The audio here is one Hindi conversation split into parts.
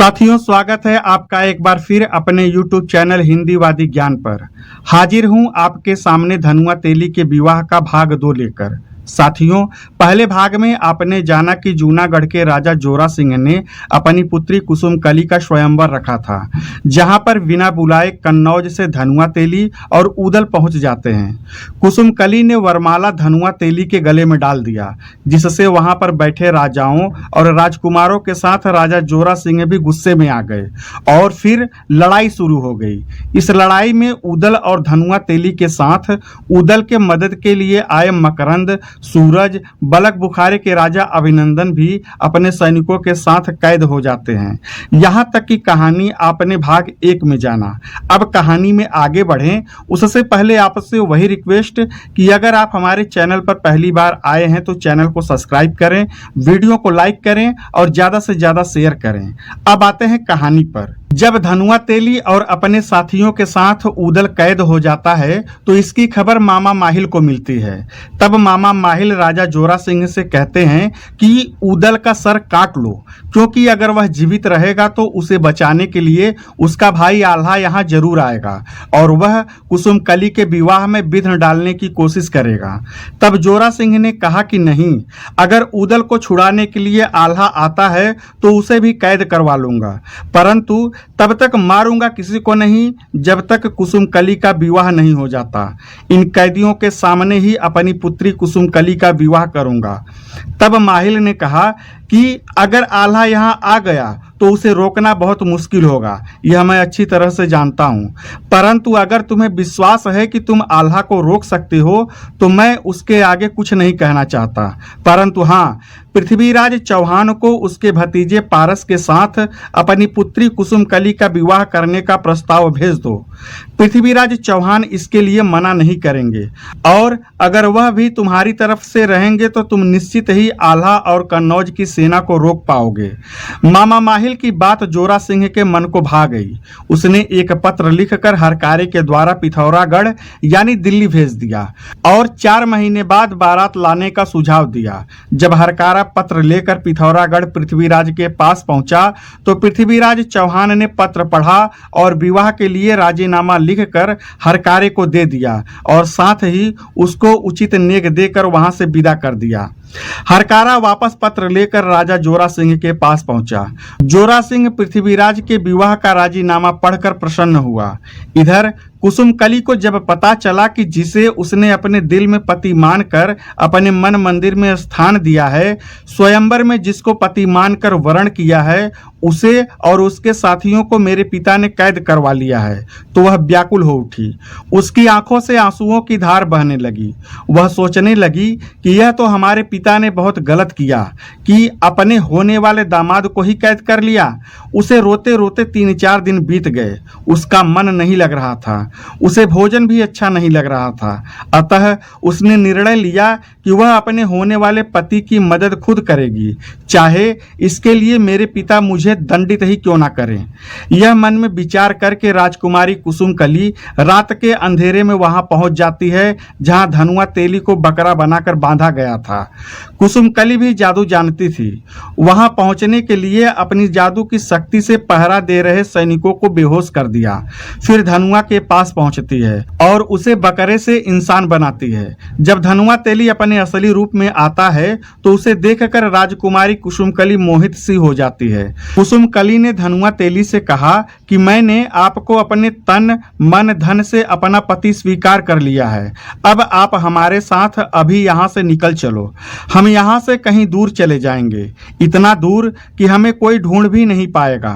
साथियों, स्वागत है आपका एक बार फिर अपने YouTube चैनल हिंदीवादी ज्ञान पर। हाजिर हूं आपके सामने धनुआ तेली के विवाह का भाग 2 लेकर। साथियों, पहले भाग में आपने जाना कि जूनागढ़ के राजा जोरा सिंह ने अपनी पुत्री कुसुम कली का स्वयंवर रखा था, जहां पर बिना बुलाए कन्नौज से धनुआ तेली और उदल पहुंच जाते हैं। कुसुम कली ने वरमाला धनुआ तेली के गले में डाल दिया, जिससे वहां पर बैठे राजाओं और राजकुमारों के साथ राजा जोरा सिंह भी गुस्से में आ गए और फिर लड़ाई शुरू हो गई। इस लड़ाई में उदल और धनुआ तेली के साथ उदल के मदद के लिए आए मकरंद, सूरज, बलक बुखारे के राजा अभिनंदन भी अपने सैनिकों के साथ कैद हो जाते हैं। यहाँ तक की कहानी आपने भाग 1 में जाना। अब कहानी में आगे बढ़ें उससे पहले आपसे वही रिक्वेस्ट कि अगर आप हमारे चैनल पर पहली बार आए हैं तो चैनल को सब्सक्राइब करें, वीडियो को लाइक करें और ज्यादा से ज्यादा शेयर करें। अब आते हैं कहानी पर। जब धनुआ तेली और अपने साथियों के साथ उदल कैद हो जाता है तो इसकी खबर मामा माहिल को मिलती है। तब मामा माहिल राजा जोरा सिंह से कहते हैं कि उदल का सर काट लो, क्योंकि अगर वह जीवित रहेगा तो उसे बचाने के लिए उसका भाई आल्हा यहाँ जरूर आएगा और वह कुसुम कली के विवाह में विघ्न डालने की कोशिश करेगा। तब जोरा सिंह ने कहा कि नहीं, अगर उदल को छुड़ाने के लिए आल्हा आता है तो उसे भी कैद करवा लूंगा, परंतु तब तक मारूंगा किसी को नहीं जब तक कुसुम कली का विवाह नहीं हो जाता। इन कैदियों के सामने ही अपनी पुत्री कुसुम कली का विवाह करूंगा। तब माहिल ने कहा कि अगर आल्हा यहाँ आ गया तो उसे रोकना बहुत मुश्किल होगा, यह मैं अच्छी तरह से जानता हूँ, परंतु अगर तुम्हें विश्वास है कि तुम आल्हा को रोक सकते हो तो मैं उसके आगे कुछ नहीं कहना चाहता। परंतु हाँ, पृथ्वीराज चौहान को उसके भतीजे पारस के साथ अपनी पुत्री कुसुम कली का विवाह करने का प्रस्ताव भेज दो। पृथ्वीराज चौहान इसके लिए मना नहीं करेंगे और अगर वह भी तुम्हारी तरफ से रहेंगे तो तुम निश्चित ही आल्हा और कन्नौज की सेना को रोक पाओगे। मामा माहिल की बात जोरा सिंह के मन को भा गई। उसने एक पत्र लिखकर हरकारे के द्वारा पिथौरागढ़ यानी दिल्ली भेज दिया और 4 महीने बाद बारात लाने का सुझाव दिया। जब हरकारा पत्र लेकर पिथौरागढ़ पृथ्वीराज के पास पहुंचा तो पृथ्वीराज चौहान ने पत्र पढ़ा और विवाह के लिए राजीनामा लिखकर हरकारे को दे दिया और साथ ही उसको उचित नेग देकर वहां से विदा कर दिया। हरकारा वापस पत्र लेकर राजा जोरा सिंह के पास पहुंचा। जोरा सिंह पृथ्वीराज के विवाह का राजीनामा पढ़कर प्रसन्न हुआ। इधर कुसुम कली को जब पता चला कि जिसे उसने अपने दिल में पति मानकर अपने मन मंदिर में स्थान दिया है, स्वयंवर में जिसको पति मानकर वरण किया है, उसे और उसके साथियों को मेरे पिता ने कैद करवा लिया है, तो वह व्याकुल हो उठी। उसकी आंखों से आंसुओं की धार बहने लगी। वह सोचने लगी कि यह तो हमारे पिता ने बहुत गलत किया कि अपने होने वाले दामाद को ही कैद कर लिया। उसे रोते रोते 3-4 दिन बीत गए। उसका मन नहीं लग रहा था, उसे भोजन भी अच्छा नहीं लग रहा था। अतः उसने निर्णय लिया कि वह अपने होने वाले पति की मदद खुद करेगी, चाहे इसके लिए मेरे पिता मुझे दंडित ही क्यों ना करें। यह मन में विचार करके राजकुमारी कुसुम कली रात के अंधेरे में वहां पहुंच जाती है जहां धनुआ तेली को बकरा बनाकर बांधा गया था। कुसुम कली भी जादू जानती थी। वहां पहुंचने के लिए अपनी जादू की शक्ति से पहरा दे रहे सैनिकों को बेहोश कर दिया। फिर धनुआ के पास पहुंचती है और उसे बकरे से इंसान बनाती है। जब धनुआ तेली अपने असली रूप में आता है तो उसे देखकर राजकुमारी कुसुम कली मोहित सी हो जाती है। कुसुम कली ने धनुआ तेली से कहा कि मैंने आपको अपने तन मन धन से अपना पति स्वीकार कर लिया है। अब आप हमारे साथ अभी यहाँ से निकल चलो। हम यहाँ से कहीं दूर चले जाएंगे, इतना दूर कि हमें कोई ढूंढ भी नहीं पाएगा।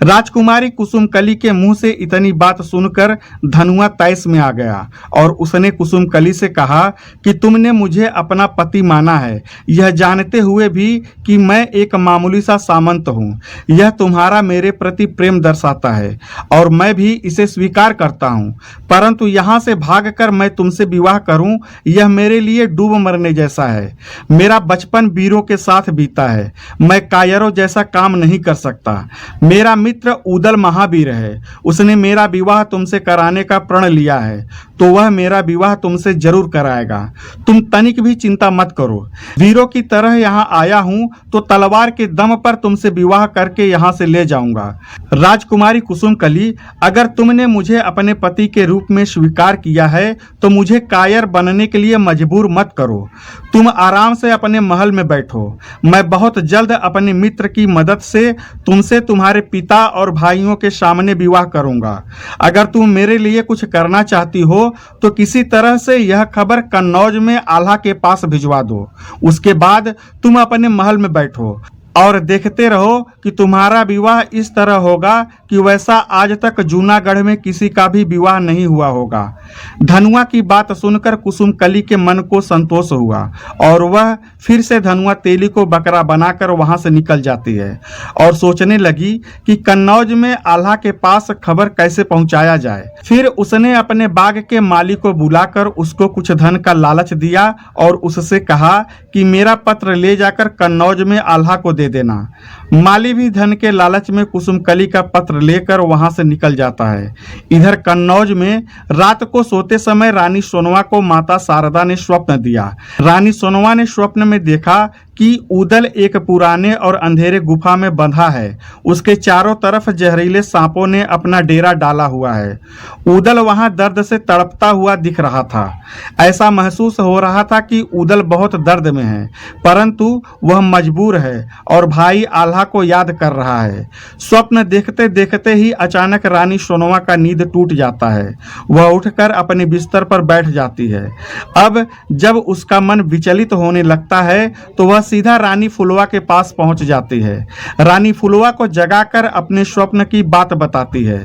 राजकुमारी कुसुम कली के मुंह से इतनी बात सुनकर धनुआ तैस में आ गया और उसने कुसुम कली से कहा कि तुमने मुझे अपना पति माना है, यह जानते हुए भी कि मैं एक मामूली सा सामंत हूँ। यह तुम्हारा मेरे प्रति प्रेम दर्शाता है और मैं भी इसे स्वीकार करता हूँ, परंतु यहाँ से भागकर मैं तुमसे विवाह करूँ, यह मेरे लिए डूब मरने जैसा है। मेरा बचपन वीरों के साथ बीता है, मैं कायरों जैसा काम नहीं कर सकता। मेरा मित्र उदल महावीर है, उसने मेरा विवाह तुमसे कराने करने का प्रण लिया है तो वह मेरा विवाह तुमसे जरूर कराएगा। तुम तनिक भी चिंता मत करो। वीरों की तरह यहाँ आया हूँ तो तलवार के दम पर तुमसे विवाह करके यहाँ से ले जाऊंगा। राजकुमारी कुसुमकली, अगर तुमने मुझे अपने पति के रूप में स्वीकार किया है तो मुझे कायर बनने के लिए मजबूर मत करो। तुम आराम से अपने महल में बैठो। मैं बहुत जल्द अपने मित्र की मदद से तुमसे तुम्हारे पिता और भाइयों के सामने विवाह करूंगा। अगर तुम मेरे लिए कुछ करना चाहती हो तो किसी तरह से यह खबर कन्नौज में आल्हा के पास भिजवा दो। उसके बाद तुम अपने महल में बैठो और देखते रहो कि तुम्हारा विवाह इस तरह होगा कि वैसा आज तक जूनागढ़ में किसी का भी विवाह नहीं हुआ होगा। धनुआ की बात सुनकर कुसुमकली के मन को संतोष हुआ और वह फिर से धनुआ तेली को बकरा बनाकर वहां से निकल जाती है और सोचने लगी कि कन्नौज में आल्हा के पास खबर कैसे पहुंचाया जाए। फिर उसने अपने बाग के माली को बुलाकर उसको कुछ धन का लालच दिया और उससे कहा कि मेरा पत्र ले जाकर कन्नौज में आल्हा को दे देना। माली भी धन के लालच में कुसुमकली का पत्र लेकर वहां से निकल जाता है। इधर कन्नौज में रात को सोते समय रानी सोनवा को माता शारदा ने स्वप्न दिया। रानी सोनवा ने स्वप्न में देखा कि ऊदल एक पुराने और अंधेरे गुफा में बंधा है। उसके चारों तरफ जहरीले सांपों ने अपना डेरा डाला हुआ है। ऊदल वहां दर्द से तड़पता हुआ दिख रहा था। ऐसा महसूस हो रहा था कि ऊदल बहुत दर्द में है, परंतु वह मजबूर है और भाई आल्हा को याद कर रहा है। स्वप्न देखते देखते ही अचानक रानी सोनवा का नींद टूट जाता है। वह उठकर अपने बिस्तर पर बैठ जाती है। अब जब उसका मन विचलित होने लगता है तो वह सीधा रानी फुलवा के पास पहुंच जाती है। रानी फुलवा को जगाकर अपने स्वप्न की बात बताती है।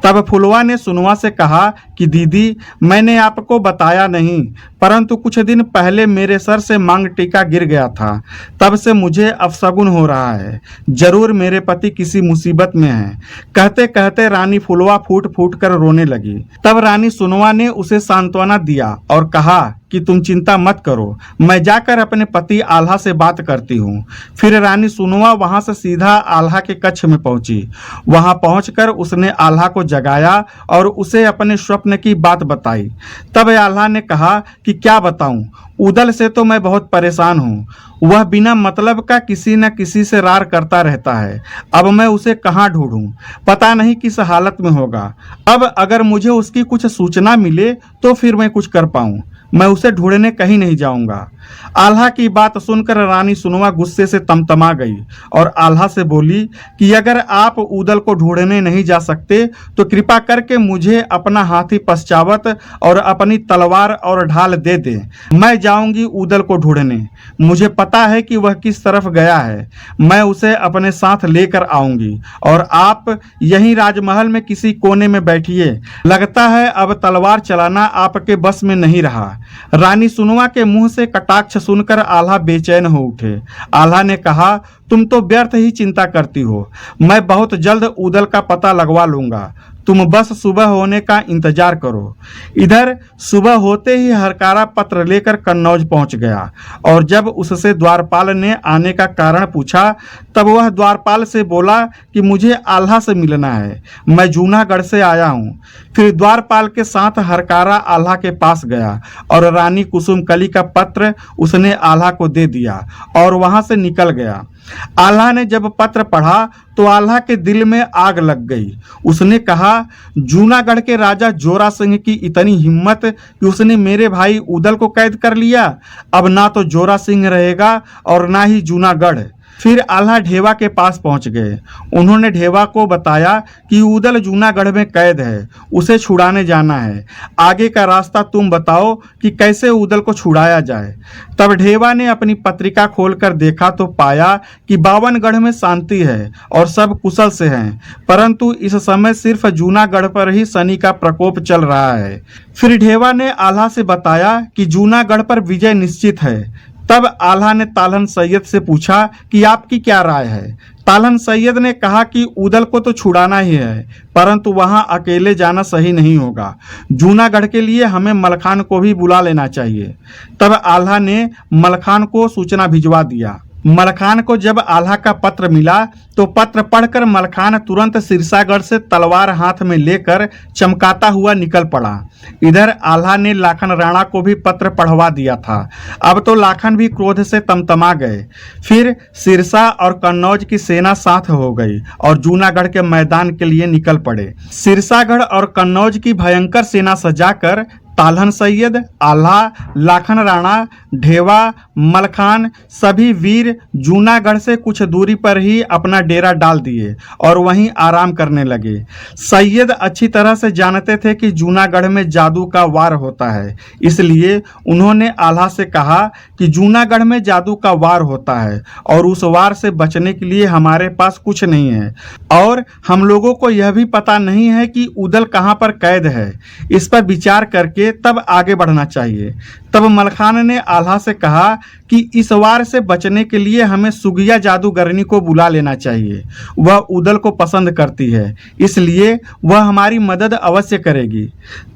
तब फुलवा ने सोनवा से कहा कि दीदी, मैंने आपको बताया नहीं, परंतु कुछ दिन पहले मेरे सर से मांग टीका गिर गया था। तब से मुझे अपशगुन हो रहा है। जरूर मेरे पति किसी मुसीबत में हैं। कहते कहते रानी फुलवा फूट फूट कर रोने लगी। तब रानी सोनवा ने उसे सांत्वना दिया और कहा कि तुम चिंता मत करो, मैं जाकर अपने पति आल्हा से बात करती हूँ। फिर रानी सोनवा वहां से सीधा आल्हा के कक्ष में पहुंची। वहां पहुंचकर उसने आल्हा को जगाया और उसे अपने स्वप्न की बात बताई। तब आल्हा ने कहा कि क्या बताऊं, ऊदल से तो मैं बहुत परेशान हूँ। वह बिना मतलब का किसी न किसी से रार करता रहता है। अब मैं उसे कहाँ ढूंढूं, पता नहीं किस हालत में होगा। अब अगर मुझे उसकी कुछ सूचना मिले तो फिर मैं कुछ कर पाऊं। मैं उसे ढूंढने कहीं नहीं जाऊंगा। आल्हा की बात सुनकर रानी सोनवा गुस्से से तमतमा गई और आल्हा से बोली कि अगर आप ऊदल को ढूंढने नहीं जा सकते तो कृपा करके मुझे अपना हाथी पश्चावत और अपनी तलवार और ढाल दे दें। मैं जाऊंगी ऊदल को ढूंढने। मुझे पता है कि वह किस तरफ गया है। मैं उसे अपने साथ लेकर आऊंगी और आप यहीं राजमहल में किसी कोने में बैठिए। लगता है अब तलवार चलाना आपके बस में नहीं रहा। रानी सोनवा के मुंह से कटाक्ष सुनकर आल्हा बेचैन हो उठे। आल्हा ने कहा, तुम तो व्यर्थ ही चिंता करती हो। मैं बहुत जल्द ऊदल का पता लगवा लूंगा। तुम बस सुबह होने का इंतजार करो। इधर सुबह होते ही हरकारा पत्र लेकर कन्नौज पहुंच गया और जब उससे द्वारपाल ने आने का कारण पूछा तब वह द्वारपाल से बोला कि मुझे आल्हा से मिलना है, मैं जूनागढ़ से आया हूँ। फिर द्वारपाल के साथ हरकारा आल्हा के पास गया और रानी कुसुमकली का पत्र उसने आल्हा को दे दिया और वहां से निकल गया। आल्हा ने जब पत्र पढ़ा तो आल्हा के दिल में आग लग गई। उसने कहा, जूनागढ़ के राजा जोरा सिंह की इतनी हिम्मत कि उसने मेरे भाई ऊदल को कैद कर लिया। अब ना तो जोरा सिंह रहेगा और ना ही जूनागढ़। फिर आल्हा ढेवा के पास पहुंच गए। उन्होंने ढेवा को बताया कि ऊदल जूनागढ़ में कैद है, उसे छुड़ाने जाना है। आगे का रास्ता तुम बताओ कि कैसे ऊदल को छुड़ाया जाए। तब ढेवा ने अपनी पत्रिका खोलकर देखा तो पाया कि बावनगढ़ में शांति है और सब कुशल से हैं, परंतु इस समय सिर्फ जूनागढ़ पर ही शनि का प्रकोप चल रहा है। फिर ढेवा ने आल्हा से बताया कि जूनागढ़ पर विजय निश्चित है। तब आल्हा ने तालहन सैयद से पूछा कि आपकी क्या राय है। तालहन सैयद ने कहा कि ऊदल को तो छुड़ाना ही है, परंतु वहां अकेले जाना सही नहीं होगा। जूनागढ़ के लिए हमें मलखान को भी बुला लेना चाहिए। तब आल्हा ने मलखान को सूचना भिजवा दिया। मलखान को जब आल्हा का पत्र मिला तो पत्र पढ़कर मलखान तुरंत सिरसागढ़ से तलवार हाथ में लेकर चमकाता हुआ निकल पड़ा। इधर आल्हा ने लाखन राणा को भी पत्र पढ़वा दिया था। अब तो लाखन भी क्रोध से तमतमा गए। फिर सिरसा और कन्नौज की सेना साथ हो गई और जूनागढ़ के मैदान के लिए निकल पड़े। सिरसागढ़ और कन्नौज की भयंकर सेना सजाकर ताल्हन सैयद, आल्हा, लाखन राणा, ढेवा, मलखान सभी वीर जूनागढ़ से कुछ दूरी पर ही अपना डेरा डाल दिए और वहीं आराम करने लगे। सैयद अच्छी तरह से जानते थे कि जूनागढ़ में जादू का वार होता है, इसलिए उन्होंने आल्हा से कहा कि जूनागढ़ में जादू का वार होता है और उस वार से बचने के लिए हमारे पास कुछ नहीं है और हम लोगों को यह भी पता नहीं है कि उदल कहाँ पर कैद है। इस पर विचार करके तब आगे बढ़ना चाहिए। तब मलखान ने आल्हा से कहा कि इस वार से बचने के लिए हमें सुगिया जादूगरनी को बुला लेना चाहिए। वह उदल को पसंद करती है, इसलिए वह हमारी मदद अवश्य करेगी।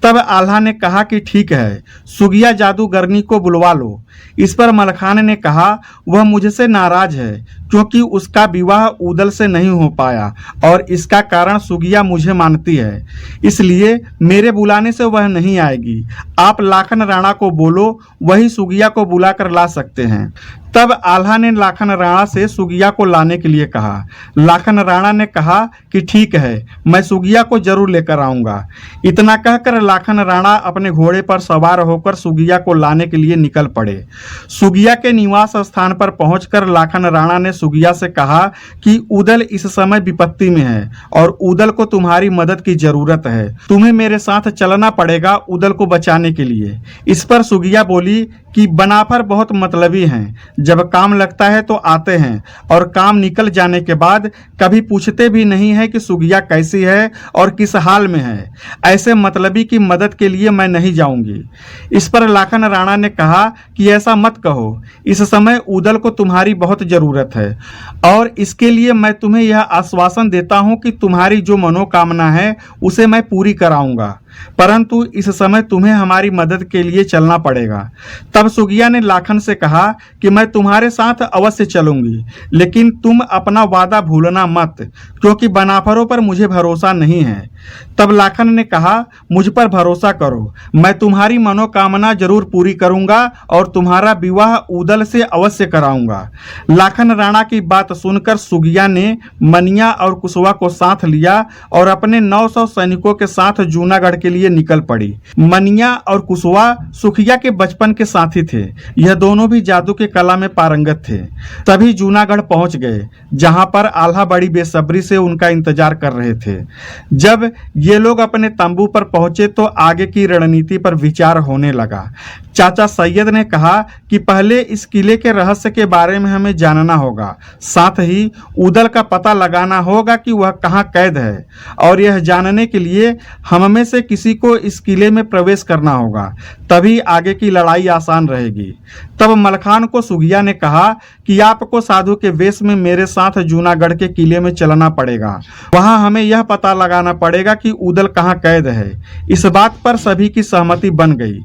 तब आल्हा ने कहा कि ठीक है, सुगिया जादूगरनी को बुलवा लो। इस पर मलखान ने कहा वह मुझसे नाराज है क्योंकि उसका विवाह उदल से नहीं हो पाया और इसका कारण सुगिया मुझे मानती है, इसलिए मेरे बुलाने से वह नहीं आएगी। आप लाखन राणा को बोलो, वही सुगिया को बुलाकर ला सकते हैं। तब आल्हा ने लाखन राणा से सुगिया को लाने के लिए कहा। लाखन राणा ने कहा कि ठीक है, मैं सुगिया को जरूर लेकर आऊंगा। इतना कहकर लाखन राणा अपने घोड़े पर सवार होकर सुगिया को लाने के लिए निकल पड़े। सुगिया के निवास स्थान पर पहुंचकर लाखन राणा ने सुगिया से कहा कि उदल इस समय विपत्ति में है और उदल को तुम्हारी मदद की जरूरत है। तुम्हें मेरे साथ चलना पड़ेगा उदल को बचाने के लिए। इस पर सुगिया बोली कि बनाफर बहुत मतलबी हैं, जब काम लगता है तो आते हैं और काम निकल जाने के बाद कभी पूछते भी नहीं है कि सुगिया कैसी है और किस हाल में है। ऐसे मतलबी की मदद के लिए मैं नहीं जाऊंगी। इस पर लाखन राणा ने कहा कि ऐसा मत कहो, इस समय उदल को तुम्हारी बहुत जरूरत है और इसके लिए मैं तुम्हें यह आश्वासन देता हूं कि तुम्हारी जो मनोकामना है उसे मैं पूरी कराऊंगा, परंतु इस समय तुम्हें हमारी मदद के लिए चलना पड़ेगा। तब सुगिया ने लाखन से कहा कि मैं तुम्हारे साथ अवश्य चलूंगी, लेकिन तुम अपना वादा भूलना मत, क्योंकि बनाफरों पर मुझे भरोसा नहीं है। तब लाखन ने कहा मुझ पर भरोसा करो, मैं तुम्हारी मनोकामना जरूर पूरी करूंगा और तुम्हारा विवाह उदल से अवश्य कराऊंगा। लाखन राणा की बात सुनकर सुगिया ने मनिया और कुशवा को साथ लिया और अपने 900 सैनिकों के साथ जूनागढ़ के लिए निकल पड़ी। मनिया और कुशवा सुखिया के बचपन के साथी थे। यह दोनों भी जादू के कला में पारंगत थे। तभी जूनागढ़ पहुंच गए, जहां पर आल्हा बड़ी बेसब्री से उनका इंतजार कर रहे थे। जब ये लोग अपने तंबू पर पहुंचे तो आगे की रणनीति पर विचार होने लगा। चाचा सैयद ने कहा कि पहले इस किले के रहस्य के बारे में हमें जानना होगा, साथ ही उदल का पता लगाना होगा कि वह कहाँ कैद है और यह जानने के लिए हम में से किसी को इस किले में प्रवेश करना होगा, तभी आगे की लड़ाई आसान रहेगी। तब मलखान को सुगिया ने कहा कि आपको साधु के वेश में मेरे साथ जूनागढ़ के किले में चलना पड़ेगा। वहां हमें यह पता लगाना पड़ेगा कि उदल कहाँ कैद है। इस बात पर सभी की सहमति बन गई।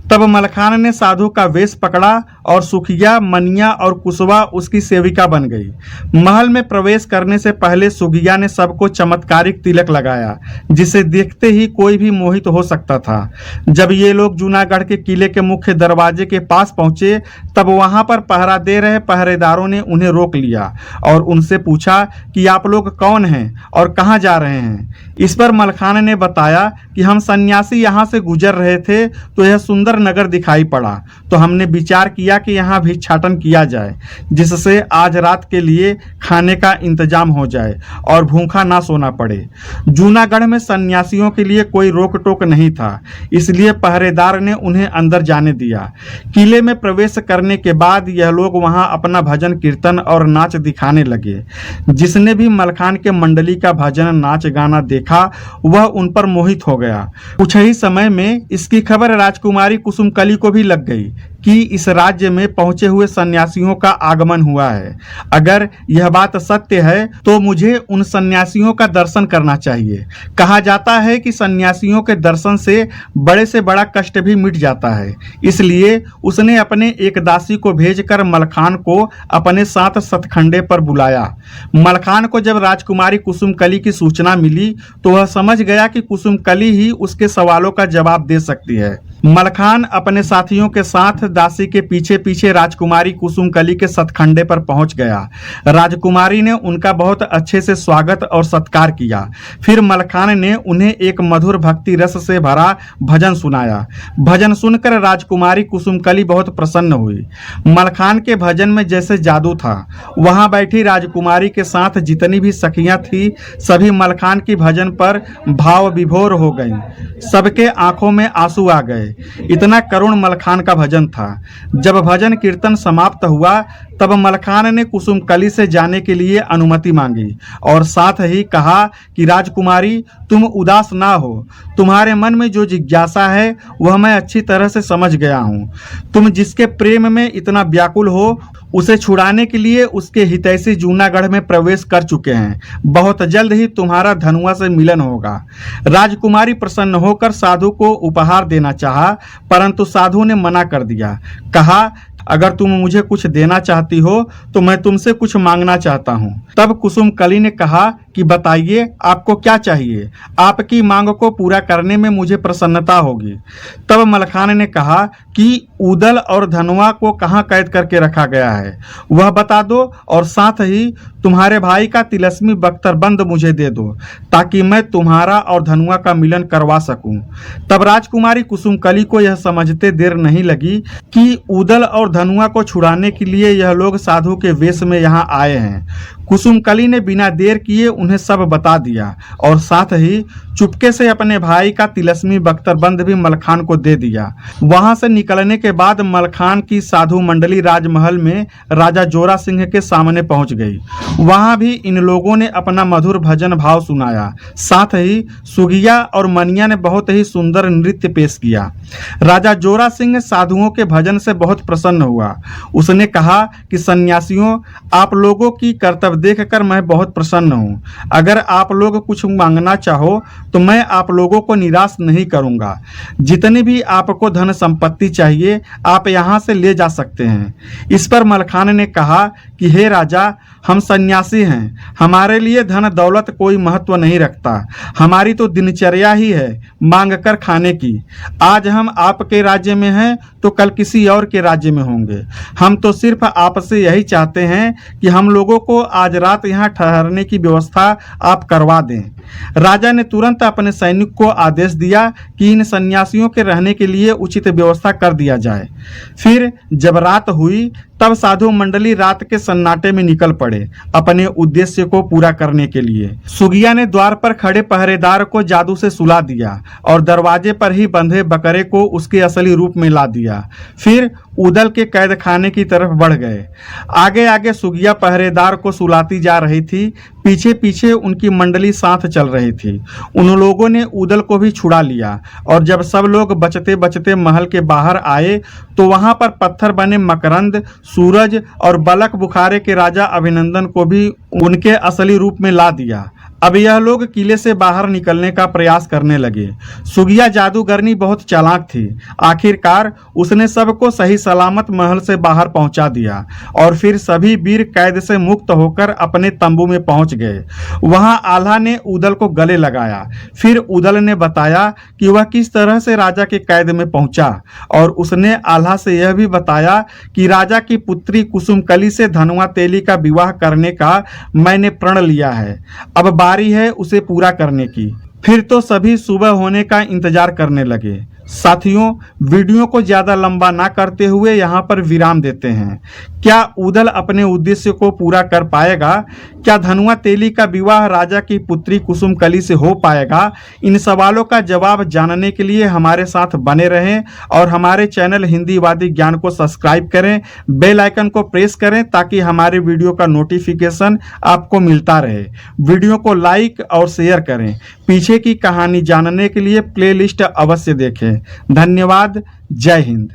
तब मलखान ने साधु का वेश पकड़ा और सुखिया, मनिया और कुशवा उसकी सेविका बन गई। महल में प्रवेश करने से पहले सुगिया ने सबको चमत्कारिक तिलक लगाया, जिसे देखते ही कोई भी मोहित हो सकता था। जब ये लोग जूनागढ़ के किले के मुख्य दरवाजे के पास पहुंचे, तब वहां पर पहरा दे रहे पहरेदारों ने उन्हें रोक लिया और उनसे पूछा कि आप लोग कौन हैं और कहाँ जा रहे हैं। इस पर मलखान ने बताया कि हम सन्यासी यहाँ से गुजर रहे थे तो यह सुंदर नगर दिखाई पड़ा, तो हमने विचार किया कि यहाँ भिक्षाटन किया जाए, जिससे आज रात के लिए खाने का इंतजाम हो जाए और भूखा ना सोना पड़े। जूनागढ़ में सन्यासियों के लिए कोई रोक टोक नहीं था, इसलिए पहरेदार ने उन्हें अंदर जाने दिया। किले में प्रवेश करने के बाद यह लोग वहां अपना भजन कीर्तन और नाच दिखाने लगे। जिसने भी मलखान के मंडली का भजन नाच गाना देखा वह उन पर मोहित हो गया। कुछ ही समय में इसकी खबर राजकुमारी कुसुमकली को भी लग गई कि इस राज्य में पहुंचे हुए सन्यासियों का आगमन हुआ है। अगर यह बात सत्य है तो मुझे उन सन्यासियों का दर्शन करना चाहिए। कहा जाता है कि सन्यासियों के दर्शन से बड़ा कष्ट भी मिट जाता है। इसलिए उसने अपने एक दासी को भेजकर मलखान को अपने साथ सतखंडे पर बुलाया। मलखान को जब राजकुमारी कुसुमकली की सूचना मिली तो वह समझ गया कि कुसुमकली ही उसके सवालों का जवाब दे सकती है। मलखान अपने साथियों के साथ दासी के पीछे पीछे राजकुमारी कुसुमकली के सतखंडे पर पहुंच गया। राजकुमारी ने उनका बहुत अच्छे से स्वागत और सत्कार किया। फिर मलखान ने उन्हें एक मधुर भक्ति रस से भरा भजन सुनाया। भजन सुनकर राजकुमारी कुसुमकली बहुत प्रसन्न हुई। मलखान के भजन में जैसे जादू था। वहां बैठी राजकुमारी के साथ जितनी भी सखियां थी सभी मलखान की भजन पर भाव विभोर हो गईं। सबके आंखों में आंसू आ गए। इतना करुण मलखान का भजन था। जब भजन कीर्तन समाप्त हुआ तब मलखान ने कुसुमकली से जाने के लिए अनुमति मांगी और साथ ही कहा कि राजकुमारी, तुम उदास ना हो। तुम्हारे मन में जो जिज्ञासा है वह मैं अच्छी तरह से समझ गया हूँ। तुम जिसके प्रेम में इतना व्याकुल हो उसे छुड़ाने के लिए उसके हितैषी जूनागढ़ में प्रवेश कर चुके हैं। बहुत जल्द ही तुम्हारा धनुआ से मिलन होगा। राजकुमारी प्रसन्न होकर साधु को उपहार देना चाहा, परंतु साधु ने मना कर दिया। कहा, अगर तुम मुझे कुछ देना चाहती हो तो मैं तुमसे कुछ मांगना चाहता हूँ। तब कुसुमकली ने कहा कि बताइए आपको क्या चाहिए। आपकी मांग को पूरा करने में मुझे प्रसन्नता होगी। तब मलखान ने कहा कि ऊदल और धनुआ को कहाँ कैद करके रखा गया है वह बता दो और साथ ही तुम्हारे भाई का तिलस्मी बख्तरबंद मुझे दे दो ताकि मैं तुम्हारा और धनुआ का मिलन करवा सकूं। तब राजकुमारी कुसुमकली को यह समझते देर नहीं लगी कि ऊदल और धनुआ को छुड़ाने के लिए यह लोग साधु के वेश में यहाँ आए हैं। कुसुमकली ने बिना देर किए उन्हें सब बता दिया और साथ ही चुपके से अपने भाई का तिलस्मी बख्तरबंद भी मलखान को दे दिया। वहां से निकलने के बाद मलखान की साधु मंडली राजमहल में राजा जोरा सिंह के सामने पहुंच गई। वहां भी इन लोगों ने अपना मधुर भजन भाव सुनाया। साथ ही सुगिया और मनिया ने बहुत ही सुंदर नृत्य पेश किया। राजा जोरा सिंह साधुओं के भजन से बहुत प्रसन्न हुआ। उसने कहा कि सन्यासियों, आप लोगों की कर्तव्य देखकर मैं बहुत प्रसन्न हूँ। अगर आप लोग कुछ मांगना चाहो तो मैं आप लोगों को निराश नहीं करूँगा। जितनी भी आपको धन संपत्ति चाहिए आप यहाँ से ले जा सकते हैं। इस पर मलखान ने कहा कि हे राजा, हम सन्यासी हैं, हमारे लिए धन दौलत कोई महत्व नहीं रखता। हमारी तो दिनचर्या ही है मांग कर खाने की। आज हम आपके राज्य में हैं तो कल किसी और के राज्य में होंगे। हम तो सिर्फ आपसे यही चाहते हैं कि हम लोगों को आज रात यहाँ ठहरने की व्यवस्था आप करवा दें। राजा ने तुरंत अपने सैनिक को आदेश दिया कि इन सन्यासियों के रहने के लिए उचित व्यवस्था कर दिया जाए। फिर जब रात हुई तब साधु मंडली रात के सन्नाटे में निकल पड़े अपने उद्देश्य को पूरा करने के लिए। सुगिया ने द्वार पर खड़े पहरेदार को जादू से सुला दिया और दरवाजे पर ही बंधे बकरे को उसके असली रूप में ला दिया। फिर उदल के कैद खाने की तरफ बढ़ गए। आगे आगे सुगिया पहरेदार को सुलाती जा रही थी, पीछे पीछे उनकी मंडली साथ चल रही थी। उन लोगों ने उदल को भी छुड़ा लिया और जब सब लोग बचते बचते महल के बाहर आए तो वहां पर पत्थर बने मकरंद, सूरज और बलक बुखारे के राजा अभिनंदन को भी उनके असली रूप में ला दिया। अब यह लोग किले से बाहर निकलने का प्रयास करने लगे। सुगिया जादूगरनी बहुत चालाक थी। आखिरकार उसने सबको सही सलामत महल से बाहर पहुंचा दिया और फिर सभी वीर कैद से मुक्त होकर अपने तंबू में पहुंच गए। वहां आल्हा ने उदल को गले लगाया। फिर उदल ने बताया कि वह किस तरह से राजा के कैद में पहुंचा और उसने आल्हा से यह भी बताया कि राजा की पुत्री कुसुमकली से धनुआ तेली का विवाह करने का मैंने प्रण लिया है। अब बारी है उसे पूरा करने की। फिर तो सभी सुबह होने का इंतजार करने लगे। साथियों, वीडियो को ज्यादा लंबा ना करते हुए यहाँ पर विराम देते हैं। क्या उदल अपने उद्देश्य को पूरा कर पाएगा? क्या धनुआ तेली का विवाह राजा की पुत्री कुसुमकली से हो पाएगा? इन सवालों का जवाब जानने के लिए हमारे साथ बने रहें और हमारे चैनल हिंदीवादी ज्ञान को सब्सक्राइब करें, बेल आइकन को प्रेस करें ताकि हमारे वीडियो का नोटिफिकेशन आपको मिलता रहे। वीडियो को लाइक और शेयर करें। पीछे की कहानी जानने के लिए प्लेलिस्ट अवश्य देखें। धन्यवाद। जय हिंद।